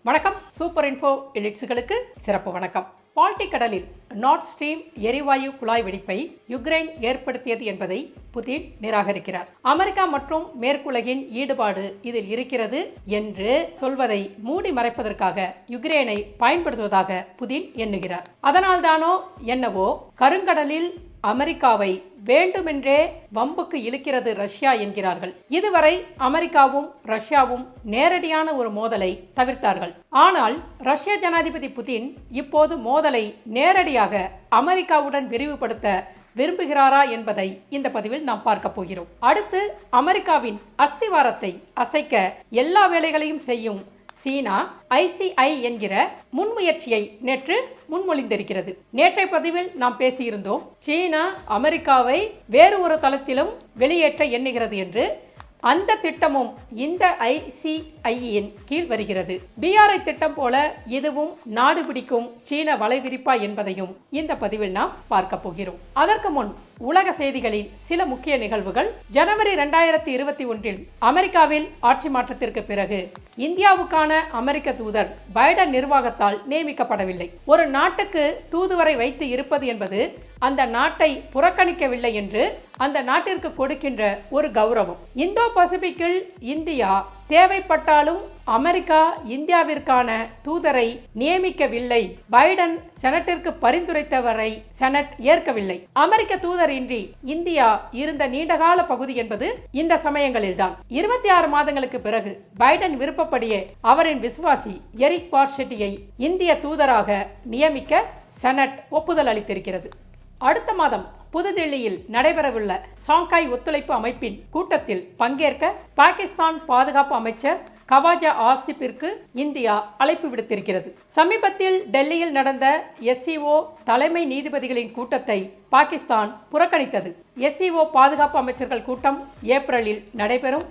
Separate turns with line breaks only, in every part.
வணக்கம். Super info எடிட்ஸுகளுக்கு சிறப்பு வணக்கம். பால்டிக் கடலில் நார்த் ஸ்ட்ரீம் எரிவாயு குழாய் வெடிப்பை யுக்ரைன் ஏற்படுத்தியது என்பதை புதின் நிராகரிக்கிறார். அமெரிக்கா மற்றும் மேற்குலகின் ஈடுபாடு இதில் இருக்கிறது என்று சொல்வதை மூடி மறைப்பதற்காக யுக்ரைனை பயன்படுத்துவதாக புதின் எண்ணுகிறார். அதனால்தானோ என்னவோ கருங்கடலில் அமெரிக்காவை வேண்டுமென்றே வம்புக்கு இழுக்கிறது ரஷ்யா என்கிறார்கள். இதுவரை அமெரிக்காவும் ரஷ்யாவும் நேரடியான ஒரு மோதலை தவிர்த்தார்கள். ஆனால் ரஷ்ய ஜனாதிபதி புதின் இப்போது மோதலை நேரடியாக அமெரிக்காவுடன் விரிவுபடுத்த விரும்புகிறாரா என்பதை இந்த பதிவில் நாம் பார்க்க போகிறோம். அடுத்து அமெரிக்காவின் அஸ்திவாரத்தை அசைக்க எல்லா வேலைகளையும் செய்யும் சீனா GCI என்கிற முன்முயற்சியை நேற்று முன்மொழிந்திருக்கிறது. நேற்றைய பதிவில் நாம் பேசியிருந்தோம், சீனா அமெரிக்காவை வேறு ஒரு தளத்திலும் வெளியேற்ற எண்ணுகிறது என்று. அந்த திட்டமும் இந்த GCIயின் கீழ் வருகிறது. BRI திட்டம் போல இதுவும் நாடு பிடிக்கும் சீன வலைவிரிப்பா என்பதையும் இந்த பதிவில் நாம் பார்க்க போகிறோம். அதற்கு முன் உலக செய்திகளின் சில முக்கிய நிகழ்வுகள். ஜனவரி 2021 அமெரிக்காவில் ஆட்சி மாற்றத்திற்கு பிறகு இந்தியாவுக்கான அமெரிக்க தூதர் பைடன் நிர்வாகத்தால் நியமிக்கப்படவில்லை. ஒரு நாட்டுக்கு தூதுவரை வைத்து இருப்பது என்பது அந்த நாட்டை புறக்கணிக்கவில்லை என்று அந்த நாட்டிற்கு கொடுக்கின்ற ஒரு கௌரவம். இந்தோ பசிபிக்கில் இந்தியா தேவைப்பட்டாலும் அமெரிக்கா இந்தியாவிற்கான தூதரை நியமிக்கவில்லை. பைடன் செனட்டிற்கு பரிந்துரைத்தவரை செனட் ஏற்கவில்லை. அமெரிக்க தூதர் இன்றி இந்தியா இருந்த நீண்டகால பகுதி என்பது இந்த சமயங்களில்தான். 26 மாதங்களுக்கு பிறகு பைடன் விருப்பப்படியே அவரின் விசுவாசி எரிக் கார்செட்டியை இந்திய தூதராக நியமிக்க செனட் ஒப்புதல் அளித்திருக்கிறது. அடுத்த மாதம் புதுதில்லியில் நடைபெறவுள்ள ஷாங்காய் ஒத்துழைப்பு அமைப்பின் கூட்டத்தில் பங்கேற்க பாகிஸ்தான் பாதுகாப்பு அமைச்சர் கவாஜா ஆசிப்பிற்கு இந்தியா அழைப்பு விடுத்திருக்கிறது. சமீபத்தில் டெல்லியில் நடந்த SCO தலைமை நீதிபதிகளின் கூட்டத்தை பாகிஸ்தான் புறக்கணித்தது. SCO பாதுகாப்பு அமைச்சர்கள் கூட்டம் ஏப்ரலில் நடைபெறும்.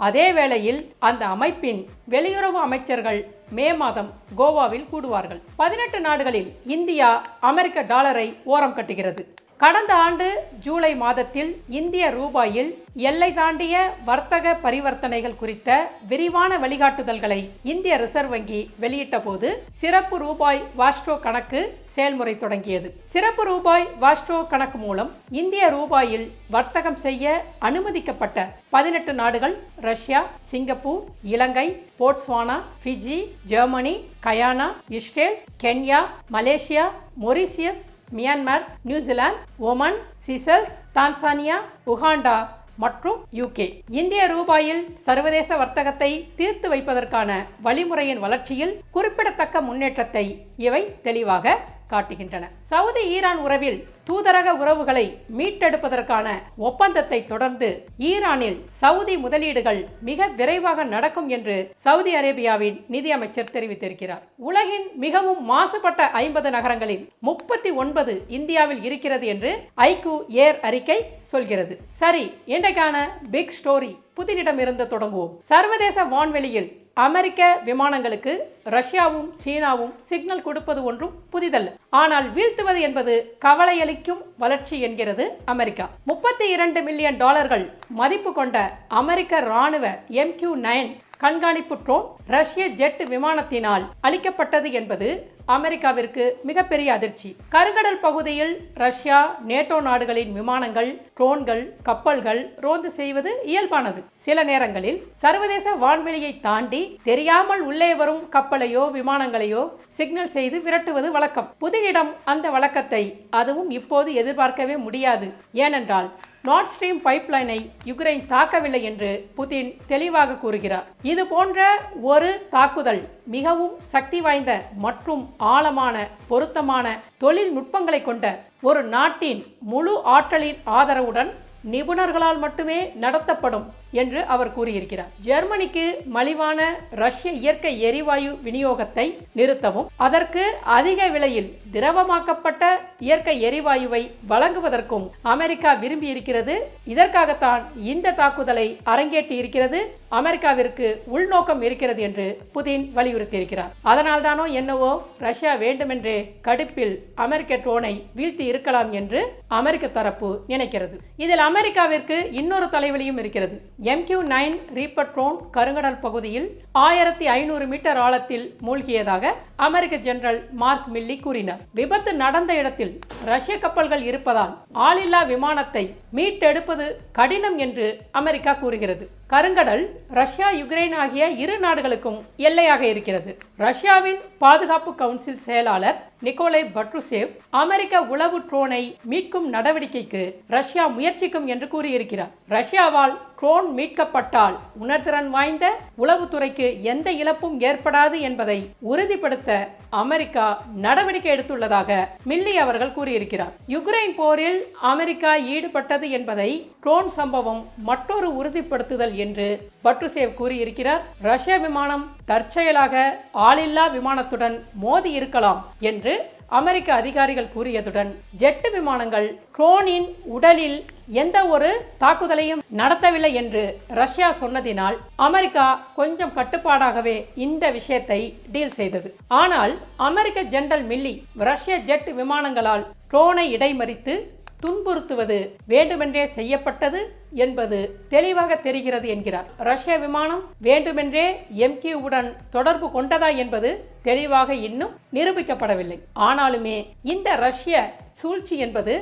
அதே வேளையில் அந்த அமைப்பின் வெளியுறவு அமைச்சர்கள் மே மாதம் கோவாவில் கூடுவார்கள். 18 நாடுகளில் இந்தியா அமெரிக்க டாலரை ஓரம் கட்டுகிறது. கடந்த ஆண்டு ஜூலை மாதத்தில் இந்திய ரூபாயில் எல்லை தாண்டிய வர்த்தக பரிவர்த்தனைகள் குறித்த விரிவான வழிகாட்டுதல்களை இந்திய ரிசர்வ் வங்கி வெளியிட்ட போது சிறப்பு ரூபாய் வாஸ்ட்ரோ கணக்கு செயல்முறை தொடங்கியது. சிறப்பு ரூபாய் வாஸ்ட்ரோ கணக்கு மூலம் இந்திய ரூபாயில் வர்த்தகம் செய்ய அனுமதிக்கப்பட்ட 18 நாடுகள் Russia, Singapore, Ilangai, Botswana, Fiji, Germany, Guyana, Israel, Kenya, Malaysia, Mauritius, Myanmar, New Zealand, Oman, Seychelles, Tanzania, Uganda மற்றும் UK. இந்திய ரூபாயில் சர்வதேச வர்த்தகத்தை தீர்த்து வைப்பதற்கான வழிமுறையின் வளர்ச்சியில் குறிப்பிடத்தக்க முன்னேற்றத்தை இவை தெளிவாக காட்டுகின்றன. சவுதி ஈரான் உறவில் தூதரக உறவுகளை மீட்டெடுப்பதற்கான ஒப்பந்தத்தை தொடர்ந்து ஈரானில் சவுதி முதலீடுகள் மிக விரைவாக நடக்கும் என்று சவுதி அரேபியாவின் நிதியமைச்சர் தெரிவித்திருக்கிறார். உலகின் மிகவும் மாசுபட்ட 50 நகரங்களில் 39 இந்தியாவில் இருக்கிறது என்று IQAir அறிக்கை சொல்கிறது. சரி, இன்றைக்கான பிக் ஸ்டோரி புதினிடம் இருந்து தொடங்குவோம். சர்வதேச வான்வெளியில் அமெரிக்க விமானங்களுக்கு ரஷ்யாவும் சீனாவும் சிக்னல் கொடுப்பது ஒன்றும் புதிதல்ல. ஆனால் வீழ்த்துவது என்பது கவலையளிக்கும் வளர்ச்சி என்கிறது அமெரிக்கா. $32 மில்லியன் மதிப்பு கொண்ட அமெரிக்க ராணுவ MQ-9 கண்காணிப்பு ட்ரோன் ரஷ்ய ஜெட் விமானத்தினால் அளிக்கப்பட்டது என்பது அமெரிக்காவிற்கு மிகப்பெரிய அதிர்ச்சி. கருங்கடல் பகுதியில் ரஷ்யா, நேட்டோ நாடுகளின் விமானங்கள், ட்ரோன்கள், கப்பல்கள் ரோந்து செய்வது இயல்பானது. சில நேரங்களில் சர்வதேச வான்வெளியை தாண்டி தெரியாமல் உள்ளே வரும் கப்பலையோ விமானங்களையோ சிக்னல் செய்து விரட்டுவது வழக்கம். புதினிடம் அந்த வழக்கத்தை அதுவும் இப்போது எதிர்பார்க்கவே முடியாது. ஏனென்றால் நார்த் ஸ்ட்ரீம் பைப்லைனை யுக்ரைன் தாக்கவில்லை என்று புதின் தெளிவாக கூறுகிறார். இது போன்ற ஒரு தாக்குதல் மிகவும் சக்தி வாய்ந்த மற்றும் ஆழமான பொருத்தமான தொழில்நுட்பங்களை கொண்ட ஒரு நாட்டின் முழு ஆற்றலின் ஆதரவுடன் நிபுணர்களால் மட்டுமே நடத்தப்படும் என்று அவர் கூறியிருக்கிறார். ஜெர்மனிக்கு மலிவான ரஷ்ய இயற்கை எரிவாயு விநியோகத்தை நிறுத்தவும் அதற்கு அதிக விலையில் திரவமாக்கப்பட்ட இயற்கை எரிவாயுவை வழங்குவதற்கும் அமெரிக்கா விரும்பி இருக்கிறது. இதற்காகத்தான் இந்த தாக்குதலை அரங்கேற்றி இருக்கிறது. அமெரிக்காவிற்கு உள்நோக்கம் இருக்கிறது என்று புதின் வலியுறுத்தி இருக்கிறார். அதனால்தானோ என்னவோ ரஷ்யா வேண்டுமென்றே கடுப்பில் அமெரிக்க ட்ரோனை வீழ்த்தி இருக்கலாம் என்று அமெரிக்க தரப்பு நினைக்கிறது. இதில் அமெரிக்காவிற்கு இன்னொரு தலைவலியும் இருக்கிறது. MQ-9 ரீப்பர் ட்ரோன் கருங்கடல் பகுதியில் 1500 மீட்டர் ஆழத்தில் மூழ்கியதாக அமெரிக்க ஜெனரல் மார்க் மில்லி கூறினார். விபத்து நடந்த இடத்தில் ரஷ்ய கப்பல்கள் இருப்பதால் ஆளில்லா விமானத்தை மீட்டெடுப்பது கடினம் என்று அமெரிக்கா கூறுகிறது. கருங்கடல் ரஷ்யா, யுக்ரைன் ஆகிய இரு நாடுகளுக்கும் எல்லையாக இருக்கிறது. ரஷ்யாவின் பாதுகாப்பு கவுன்சில் செயலாளர் நிக்கோலை பட்ருசேவ் அமெரிக்க உளவு ட்ரோனை மீட்கும் நடவடிக்கைக்கு ரஷ்யா முயற்சிக்கும் என்று கூறியிருக்கிறார். ரஷ்யாவால் ட்ரோன் மீட்கப்பட்டால் உணர்திறன் வாய்ந்த உளவுத்துறைக்கு எந்த இழப்பும் ஏற்படாது என்பதை உறுதிப்படுத்த அமெரிக்கா நடவடிக்கை எடுத்துள்ளதாக மில்லி அவர்கள் கூறியிருக்கிறார். யுக்ரைன் போரில் அமெரிக்கா ஈடுபட்டது என்பதை ட்ரோன் சம்பவம் மற்றொரு உறுதிப்படுத்துதல் என்று பட்ருசேவ் கூறியிருக்கிறார். ரஷ்ய விமானம் தற்செயலாக ஆளில்லா விமானத்துடன் மோதி இருக்கலாம் என்று அமெரிக்க அதிகாரிகள் கூறியதுடன் ஜெட் விமானங்கள் ட்ரோனின் உடலில் எந்த ஒரு தாக்குதலையும் நடத்தவில்லை என்று ரஷ்யா சொன்னதினால் அமெரிக்கா கொஞ்சம் கட்டுப்பாடாகவே இந்த விஷயத்தை டீல் செய்தது. ஆனால் அமெரிக்க ஜெனரல் மில்லி ரஷ்ய ஜெட் விமானங்களால் ட்ரோனை இடைமறித்து துன்புறுத்துவது வேண்டுமென்றே செய்யப்பட்டது என்பது தெளிவாக தெரிகிறது என்கிறார். ரஷ்ய விமானம் வேண்டுமென்றே MQ-உடன் தொடர்பு கொண்டதா என்பது தெளிவாக இன்னும் நிரூபிக்கப்படவில்லை. ஆனாலுமே இந்த ரஷ்ய சூழ்ச்சி என்பது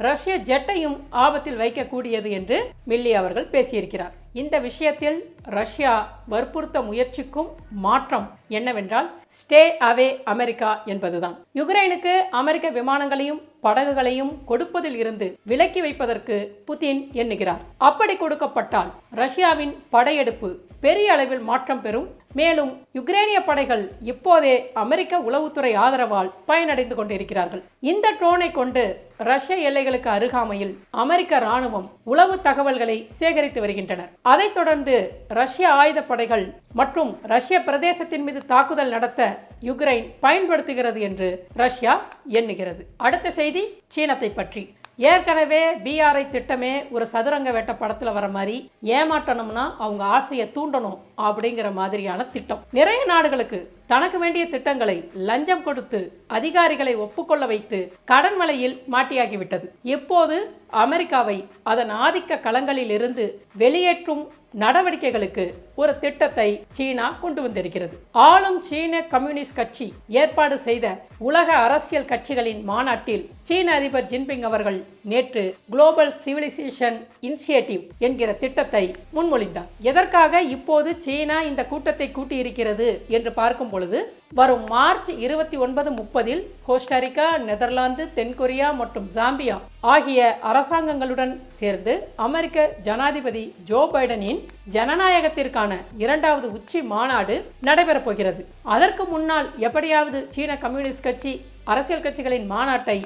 ரஷ்ய ஜெட்டையும் ஆபத்தில் வைக்கக்கூடியது என்று மில்லி அவர்கள் பேசியிருக்கிறார். இந்த விஷயத்தில் ரஷ்யா வற்புறுத்த முயற்சிக்கும் மாற்றம் என்னவென்றால் ஸ்டே அவே அமெரிக்கா என்பதுதான். யுக்ரைனுக்கு அமெரிக்க விமானங்களையும் படகுகளையும் கொடுப்பதில் இருந்து விலக்கி வைப்பதற்கு புதின் எண்ணுகிறார். அப்படி கொடுக்கப்பட்டால் ரஷ்யாவின் படையெடுப்பு பெரிய அளவில் மாற்றம் பெறும். மேலும் யுக்ரைனிய படைகள் இப்போதே அமெரிக்க உளவுத்துறை ஆதரவால் பயனடைந்து கொண்டிருக்கிறார்கள். இந்த ட்ரோனை கொண்டு ரஷ்ய எல்லைகளுக்கு அருகாமையில் அமெரிக்க ராணுவம் உளவு தகவல்களை சேகரித்து வருகின்றனர். அதைத் தொடர்ந்து ரஷ்ய ஆயுதப்படைகள் மற்றும் ரஷ்ய பிரதேசத்தின் மீது தாக்குதல் நடத்த யுக்ரைன் பயன்படுத்துகிறது என்று ரஷ்யா எண்ணுகிறது. அடுத்த செய்தி சீனத்தை பற்றி. ஏற்கனவே BRI திட்டமே ஒரு சதுரங்க வேட்ட படத்துல வர மாதிரி ஏமாற்றணும்னா அவங்க ஆசையை தூண்டணும் அப்படிங்கிற மாதிரியான திட்டம். நிறைய நாடுகளுக்கு தனக்கு வேண்டிய திட்டங்களை லஞ்சம் கொடுத்து அதிகாரிகளை ஒப்புக்கொள்ள வைத்து கடன் வலையில் மாட்டியாகிவிட்டது. இப்போது அமெரிக்காவை அதன் ஆதிக்க களங்களில் இருந்து வெளியேற்றும் நடவடிக்கைகளுக்கு ஒரு திட்டத்தை சீனா கொண்டு வந்திருக்கிறது. ஆளும் சீன கம்யூனிஸ்ட் கட்சி ஏற்பாடு செய்த உலக அரசியல் கட்சிகளின் மாநாட்டில் சீன அதிபர் ஜின்பிங் அவர்கள் நேற்று குளோபல் சிவிலைசேஷன் இனிஷியேட்டிவ் என்கிற திட்டத்தை முன்மொழிந்தார். எதற்காக இப்போது சீனா இந்த கூட்டத்தை கூட்டியிருக்கிறது என்று பார்க்கும் பொழுது வரும் மார்ச் 29-30 கோஸ்டாரிக்கா, நெதர்லாந்து, தென்கொரியா மற்றும் ஜாம்பியா ஆகிய அரசாங்கங்களுடன் சேர்ந்து அமெரிக்க ஜனாதிபதி ஜோ பைடனின் ஜனநாயகத்திற்கான 2வது உச்சி மாநாடு நடைபெறப் போகிறது. அதற்கு முன்னால் எப்படியாவது சீன கம்யூனிஸ்ட் கட்சி அரசியல் கட்சிகளின் மாநாட்டை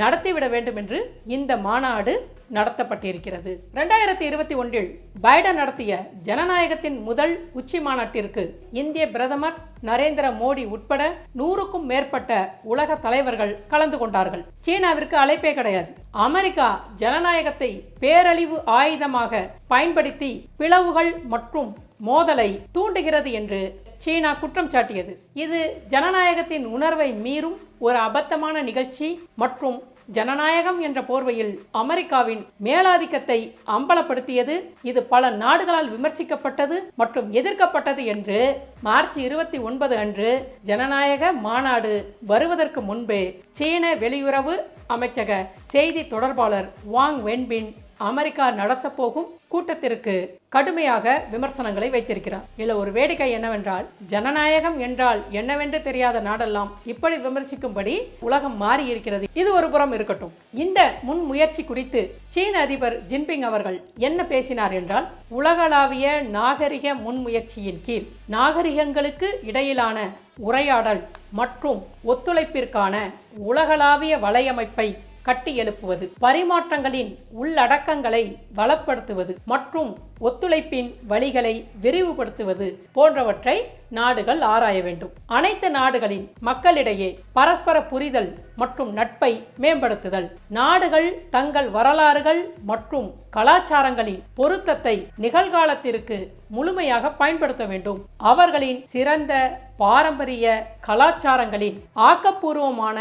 நடத்திவிட வேண்டும் என்று இந்த மாநாடு நடத்தப்பட்டிருக்கிறது. 2021 பைடன் நடத்திய ஜனநாயகத்தின் முதல் உச்சி மாநாட்டிற்கு இந்திய பிரதமர் நரேந்திர மோடி உட்பட 100க்கும் மேற்பட்ட உலக தலைவர்கள் கலந்து கொண்டார்கள். சீனாவிற்கு அழைப்பே கிடையாது. அமெரிக்கா ஜனநாயகத்தை பேரழிவு ஆயுதமாக பயன்படுத்தி பிளவுகள் மற்றும் மோதலை தூண்டுகிறது என்று சீனா குற்றம் சாட்டியது. இது ஜனநாயகத்தின் உணர்வை மீறும் ஒரு அபத்தமான நிகழ்ச்சி மற்றும் ஜனநாயகம் என்ற போர்வையில் அமெரிக்காவின் மேலாதிக்கத்தை அம்பலப்படுத்தியது. இது பல நாடுகளால் விமர்சிக்கப்பட்டது மற்றும் எதிர்க்கப்பட்டது என்று மார்ச் 29 அன்று ஜனநாயக மாநாடு வருவதற்கு முன்பே சீன வெளியுறவு அமைச்சக செய்தி தொடர்பாளர் வாங் வென்பின் அமெரிக்கா நடத்த போகும் கூட்டத்திற்கு கடுமையாக விமர்சனங்களை வைத்திருக்கிறார். இதில் ஒரு வேடிக்கை என்னவென்றால் ஜனநாயகம் என்றால் என்னவென்று தெரியாத நாடெல்லாம் இப்படி விமர்சிக்கும்படி உலகம் மாறி இருக்கிறது. இது ஒரு புறம் இருக்கட்டும். இந்த முன் முயற்சி குறித்து சீன அதிபர் ஜின்பிங் அவர்கள் என்ன பேசினார் என்றால், உலகளாவிய நாகரிக முன்முயற்சியின் கீழ் நாகரிகங்களுக்கு இடையிலான உரையாடல் மற்றும் ஒத்துழைப்பிற்கான உலகளாவிய வலையமைப்பை கட்டி எழுப்புவது, பரிமாற்றங்களின் உள்ளடக்கங்களை வளப்படுத்துவது மற்றும் ஒத்துழைப்பின் வழிகளை விரிவுபடுத்துவது போன்றவற்றை நாடுகள் ஆராய வேண்டும். அனைத்து நாடுகளின் மக்களிடையே பரஸ்பர புரிதல் மற்றும் நட்பை மேம்படுத்துதல், நாடுகள் தங்கள் வரலாறுகள் மற்றும் கலாச்சாரங்களின் பொருத்தத்தை நிகழ்காலத்திற்கு முழுமையாக பயன்படுத்த வேண்டும். அவர்களின் சிறந்த பாரம்பரிய கலாச்சாரங்களின் ஆக்கப்பூர்வமான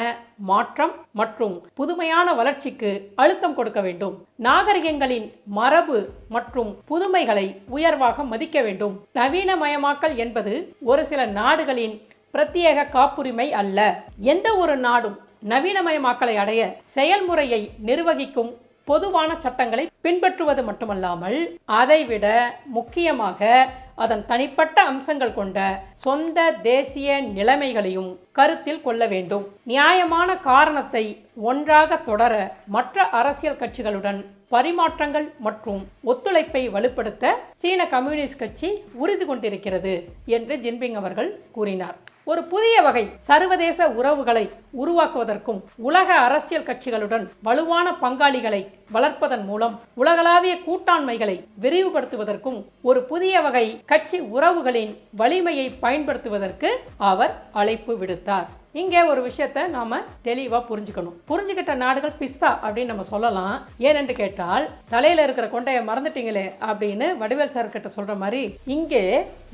மாற்றம் மற்றும் புதுமையான வளர்ச்சிக்கு அழுத்தம் கொடுக்க வேண்டும். நாகரிகங்களின் மரபு மற்றும் புதுமைகளை உயர்வாக மதிக்க வேண்டும். நவீனமயமாக்கல் என்பது ஒரு சில நாடுகளின் பிரத்யேக காப்புரிமை அல்ல. எந்த ஒரு நாடும் நவீனமயமாக்கலை அடைய செயல்முறையை நிர்வகிக்கும் பொதுவான சட்டங்களை பின்பற்றுவது மட்டுமல்லாமல் அதைவிட முக்கியமாக அதன் தனிப்பட்ட அம்சங்கள் கொண்ட சொந்த தேசிய நிலைமைகளையும் கருத்தில் கொள்ள வேண்டும். நியாயமான காரணத்தை ஒன்றாக தொடர மற்ற அரசியல் கட்சிகளுடன் பரிமாற்றங்கள் மற்றும் ஒத்துழைப்பை வலுப்படுத்த சீன கம்யூனிஸ்ட் கட்சி உறுதி கொண்டிருக்கிறது என்று ஜின்பிங் அவர்கள் கூறினார். ஒரு புதிய வகை சர்வதேச உறவுகளை உருவாக்குவதற்கும் உலக அரசியல் கட்சிகளுடன் வலுவான பங்காளிகளை வளர்ப்பதன் மூலம் உலகளாவிய கூட்டாண்மைகளை விரிவுபடுத்துவதற்கும் ஒரு புதிய வகை கட்சி உறவுகளின் வலிமையை பயன்படுத்துவதற்கு அவர் அழைப்பு விடுத்தார். இங்கே ஒரு விஷயத்தை நாம தெளிவா புரிஞ்சுக்கிட்ட நாடுகள் பிஸ்தா அப்படின்னு நம்ம சொல்லலாம். ஏனென்று கேட்டால் தலையில இருக்கிற கொண்டையை மறந்துட்டீங்களே அப்படின்னு வடிவேல் சார் கிட்ட சொல்ற மாதிரி இங்கே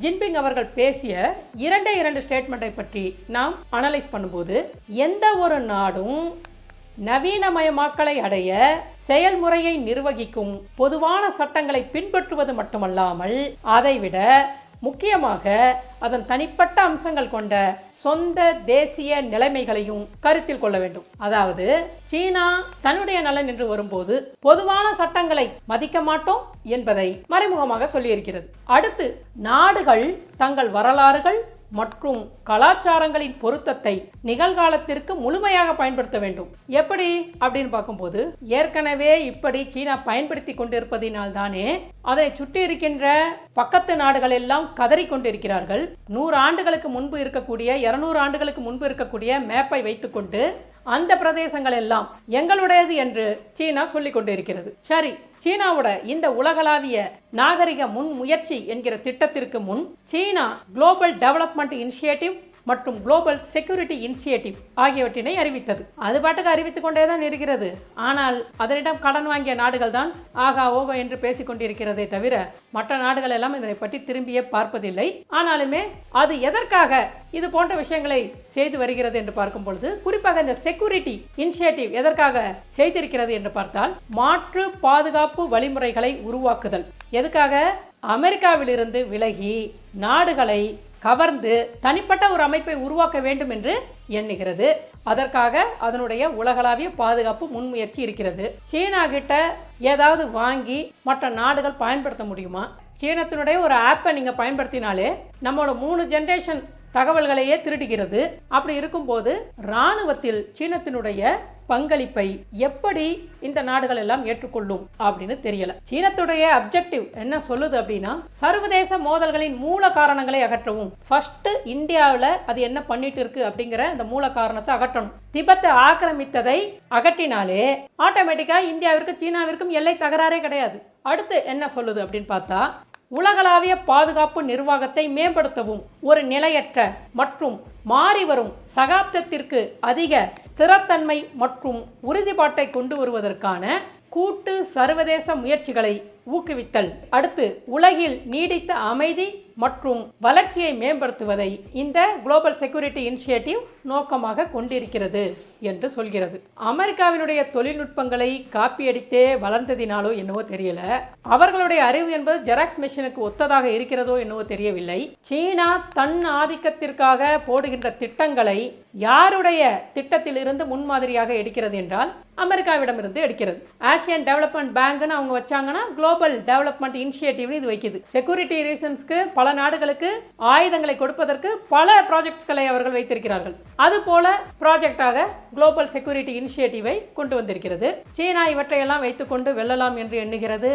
ஜின்பிங் அவர்கள் பேசிய இரண்டு ஸ்டேட்மெண்ட்டை பற்றி நாம் அனலைஸ் பண்ணும்போது எந்த ஒரு நாடும் நவீனமயமாக்கலை அடைய செயல்முறையை நிர்வகிக்கும் பொதுவான சட்டங்களை பின்பற்றுவது மட்டுமல்லாமல் அதைவிட முக்கியமாக அதன் தனிப்பட்ட அம்சங்கள் கொண்ட சொந்த தேசிய நிலைமைகளையும் கருத்தில் கொள்ள வேண்டும். அதாவது சீனா தன்னுடைய நலன் என்று வரும்போது பொதுவான சட்டங்களை மதிக்க மாட்டோம் என்பதை மறைமுகமாக சொல்லியிருக்கிறது. அடுத்து நாடுகள் தங்கள் வரலாறுகள் மற்றும் கலாச்சாரங்களின் பொருத்தத்தை நிகழ்காலத்திற்கு முழுமையாக பயன்படுத்த வேண்டும். எப்படி அப்படின்னு பார்க்கும்போது ஏற்கனவே இப்படி சீனா பயன்படுத்தி கொண்டிருப்பதினால் தானே அதை சுற்றி இருக்கின்ற பக்கத்து நாடுகள் எல்லாம் கதறி கொண்டிருக்கிறார்கள். 100 ஆண்டுகளுக்கு முன்பு இருக்கக்கூடிய 200 ஆண்டுகளுக்கு முன்பு இருக்கக்கூடிய மேப்பை வைத்துக்கொண்டு அந்த பிரதேசங்கள் எல்லாம் எங்களுடையது என்று சீனா சொல்லிக் கொண்டிருக்கிறது. சரி, சீனாவோட இந்த உலகளாவிய நாகரிக முன் முயற்சி என்கிற திட்டத்திற்கு முன் சீனா குளோபல் டெவலப்மெண்ட் இனிஷியேட்டிவ் மற்றும் குளோபல் செக்யூரிட்டி இனிஷியேட்டிவ் ஆகியவற்றினை அறிவித்தது. அது பாட்டுக்கு அறிவித்துக் கொண்டே தான் இருக்கிறது. ஆனால் அதனிடம் கடன் வாங்கிய நாடுகள் தான் ஆகா ஓகோ என்று பேசிக் கொண்டிருக்கிறதே தவிர மற்ற நாடுகள் எல்லாம் இதனை பற்றி திரும்பியே பார்ப்பதில்லை. ஆனாலுமே அது எதற்காக இது போன்ற விஷயங்களை செய்து வருகிறது என்று பார்க்கும் பொழுது குறிப்பாக இந்த செக்யூரிட்டி இனிஷியேட்டிவ் எதற்காக செய்திருக்கிறது என்று பார்த்தால் மாற்று பாதுகாப்பு வழிமுறைகளை உருவாக்குதல். எதுக்காக? அமெரிக்காவிலிருந்து விலகி நாடுகளை கவர்ந்து தனிப்பட்ட ஒரு அமைப்பை உருவாக்க வேண்டும் என்று எண்ணுகிறது. அதற்காக அதனுடைய உலகளாவிய பாதுகாப்பு முன்முயற்சி இருக்கிறது. சீனா கிட்ட ஏதாவது வாங்கி மற்ற நாடுகள் பயன்படுத்த முடியுமா? சீனத்தினுடைய ஒரு ஆப்பை நீங்க பயன்படுத்தினாலே நம்மளோட 3 ஜெனரேஷன் தகவல்களையே திருடுகிறது. அப்படி இருக்கும்போது இராணுவத்தில் சீனத்தினுடைய பங்களிப்பை எப்படி இந்த நாடுகள் எல்லாம் ஏற்றுக்கொள்ளும் அப்படின்னு தெரியல. சீனத்துடைய அப்ஜெக்டிவ் என்ன சொல்லுது அப்படின்னா சர்வதேச மோதல்களின் மூல காரணங்களை அகற்றவும். ஃபர்ஸ்ட் இந்தியாவில் அது என்ன பண்ணிட்டு இருக்கு அப்படிங்கிற அந்த மூல காரணத்தை அகற்றணும். திபெத்தை ஆக்கிரமித்ததை அகற்றினாலே ஆட்டோமேட்டிக்கா இந்தியாவிற்கும் சீனாவிற்கும் எல்லை தகராறே கிடையாது. அடுத்து என்ன சொல்லுது அப்படின்னு பார்த்தா உலகளாவிய பாதுகாப்பு நிர்வாகத்தை மேம்படுத்தவும் ஒரு நிலையற்ற மற்றும் மாறிவரும் சகாப்தத்திற்கு அதிக ஸ்திரத்தன்மை மற்றும் உறுதிப்பாட்டை கொண்டு வருவதற்கான கூட்டு சர்வதேச முயற்சிகளை ஊக்குவித்தல். அடுத்து உலகில் நீடித்த அமைதி மற்றும் வளர்ச்சியை மேம்படுத்துவதை இந்த குளோபல் செக்யூரிட்டி இனிஷியேட்டிவ் நோக்கமாக கொண்டிருக்கிறது என்று சொல்கிறது. அமெரிக்காவினுடைய தொழில்நுட்பங்களை காப்பியடித்தே வளர்ந்ததினாலோ என்னவோ தெரியல, அவர்களுடைய அறிவு என்பது ஜெராக்ஸ் மெஷினுக்கு ஒத்ததாக இருக்கிறதோ என்னவோ தெரியவில்லை. சீனா தன் ஆதிக்கத்திற்காக போடுகின்ற திட்டங்களை யாருடைய திட்டத்திலிருந்து முன்மாதிரியாக எடுக்கிறது என்றால் அமெரிக்காவிடமிருந்து எடுக்கிறது. ஆசியன் டெவலப்மெண்ட் பேங்க்னு அவங்க வச்சாங்கன்னா குளோபல் டெவலப்மெண்ட் இனிஷியேட்டிவ்னு இது வைக்குது. செக்யூரிட்டி ரீசன்ஸ்க்கு பல நாடுகளுக்கு ஆயுதங்களை கொடுப்பதற்கு பல ப்ராஜெக்ட்ஸ்களை அவர்கள் வைத்திருக்கிறார்கள். அதுபோல ப்ராஜெக்டாக குளோபல் செக்யூரிட்டி இனிஷியேட்டிவை கொண்டு வந்திருக்கிறது. சீனா இவற்றையெல்லாம் வைத்துக்கொண்டு வெல்லலாம் என்று எண்ணுகிறது.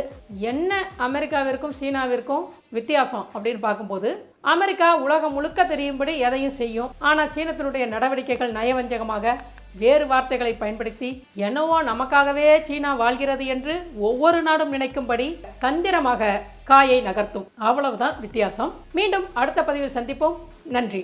என்ன அமெரிக்காவிற்கும் சீனாவிற்கும் வித்தியாசம் அப்படின்னு பார்க்கும்போது அமெரிக்கா உலகம் முழுக்க தெரியும்படி எதையும் செய்யும். ஆனால் சீனத்தினுடைய நடவடிக்கைகள் நயவஞ்சகமாக வேறு வார்த்தைகளை பயன்படுத்தி என்னவோ நமக்காகவே சீனா வாழ்கிறது என்று ஒவ்வொரு நாடும் நினைக்கும்படி தந்திரமாக காயை நகர்த்தும். அவ்வளவுதான் வித்தியாசம். மீண்டும் அடுத்த பதிவில் சந்திப்போம். நன்றி.